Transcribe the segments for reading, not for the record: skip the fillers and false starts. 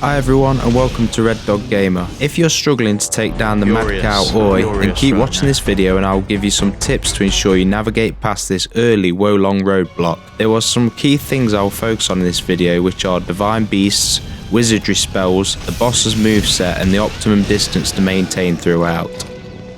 Hi everyone and welcome to Red Dog Gamer. If you're struggling to take down the mad cow Aoye, then keep watching this video and I will give you some tips to ensure you navigate past this early Wolong roadblock. There was some key things I will focus on in this video, which are divine beasts, wizardry spells, the boss's moveset and the optimum distance to maintain throughout.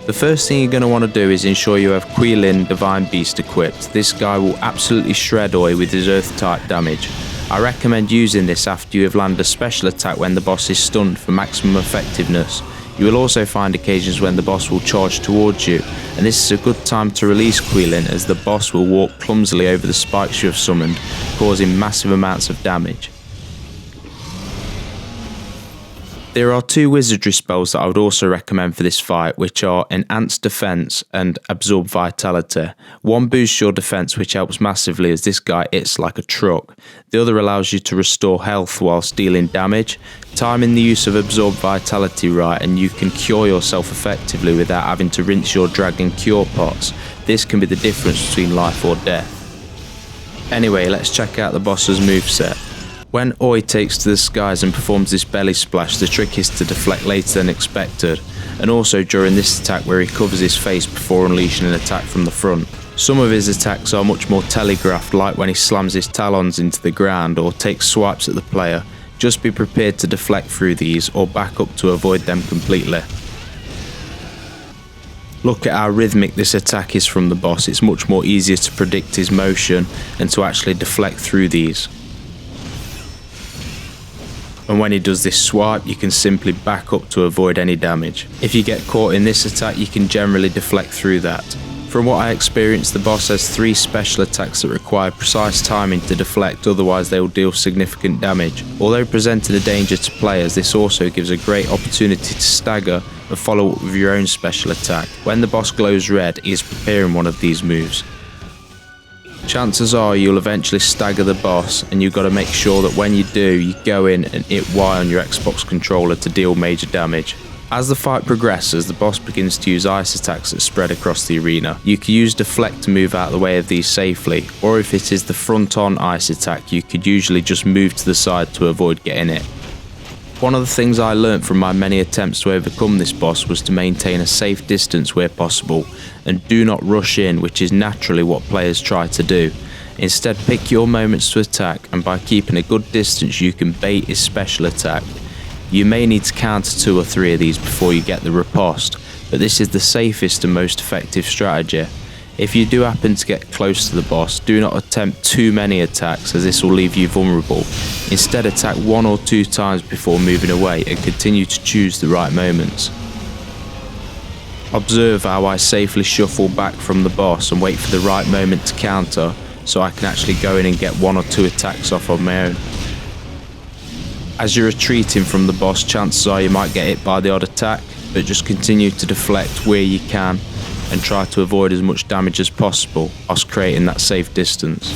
The first thing you're going to want to do is ensure you have Quilin Divine Beast equipped. This guy will absolutely shred Aoye with his earth type damage. I recommend using this after you have landed a special attack when the boss is stunned for maximum effectiveness. You will also find occasions when the boss will charge towards you, and this is a good time to release Quilin, as the boss will walk clumsily over the spikes you have summoned, causing massive amounts of damage. There are two wizardry spells that I would also recommend for this fight, which are Enhanced Defense and Absorb Vitality. One boosts your defense, which helps massively as this guy hits like a truck. The other allows you to restore health whilst dealing damage. Timing the use of Absorb Vitality right and you can cure yourself effectively without having to rinse your dragon cure pots. This can be the difference between life or death. Anyway, let's check out the boss's moveset. When Aoye takes to the skies and performs this belly splash, the trick is to deflect later than expected, and also during this attack where he covers his face before unleashing an attack from the front. Some of his attacks are much more telegraphed, like when he slams his talons into the ground or takes swipes at the player. Just be prepared to deflect through these or back up to avoid them completely. Look at how rhythmic this attack is from the boss. It's much more easier to predict his motion and to actually deflect through these. And when he does this swipe, you can simply back up to avoid any damage. If you get caught in this attack, you can generally deflect through that. From what I experienced, the boss has 3 special attacks that require precise timing to deflect, otherwise they will deal significant damage. Although presenting a danger to players, this also gives a great opportunity to stagger and follow up with your own special attack. When the boss glows red, he is preparing one of these moves. Chances are you'll eventually stagger the boss, and you've got to make sure that when you do, you go in and hit Y on your Xbox controller to deal major damage. As the fight progresses, the boss begins to use ice attacks that spread across the arena. You can use deflect to move out of the way of these safely, or if it is the front-on ice attack, you could usually just move to the side to avoid getting it. One of the things I learnt from my many attempts to overcome this boss was to maintain a safe distance where possible, and do not rush in, which is naturally what players try to do. Instead, pick your moments to attack, and by keeping a good distance you can bait his special attack. You may need to counter 2 or 3 of these before you get the riposte, but this is the safest and most effective strategy. If you do happen to get close to the boss, do not attempt too many attacks, as this will leave you vulnerable. Instead, attack 1 or 2 times before moving away and continue to choose the right moments. Observe how I safely shuffle back from the boss and wait for the right moment to counter, so I can actually go in and get 1 or 2 attacks off on my own. As you're retreating from the boss, chances are you might get hit by the odd attack, but just continue to deflect where you can and try to avoid as much damage as possible whilst creating that safe distance.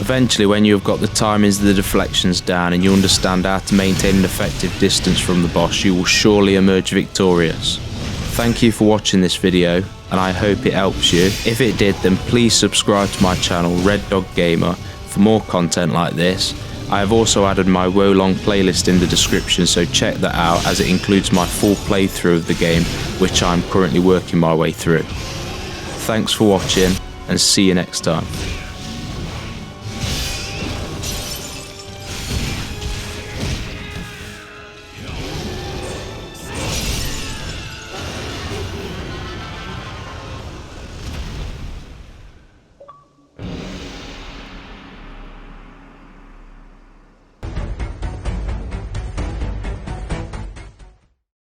Eventually, when you've got the timings of the deflections down and you understand how to maintain an effective distance from the boss, you will surely emerge victorious. Thank you for watching this video, and I hope it helps you. If it did, then please subscribe to my channel Red Dog Gamer for more content like this. I have also added my Wolong playlist in the description, so check that out, as it includes my full playthrough of the game, which I'm currently working my way through. Thanks for watching, and see you next time.